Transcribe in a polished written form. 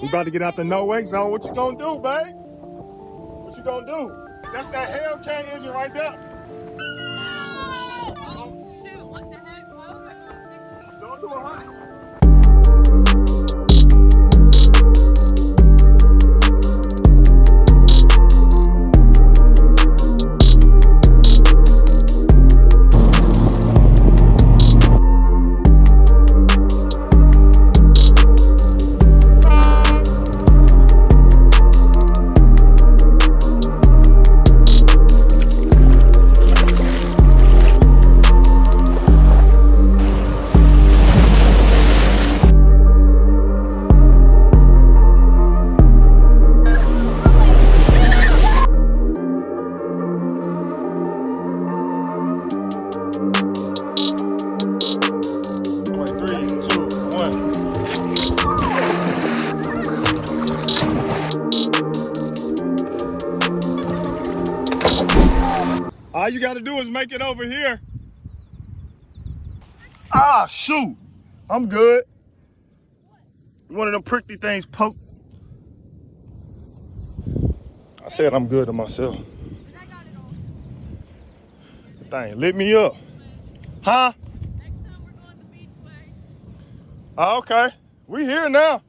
We about to get out the no wake zone. What you gonna do, babe? What you gonna do? That's that Hellcat engine right there. Oh shoot, what the heck? Why was I going 60? Don't do 100. All you gotta do is make it over here. Ah, shoot. I'm good. One of them prickly things poke. I said I'm good to myself. I got it all. Thing lit me up. Huh? Next time we're going the beach way. Oh, okay. We here now.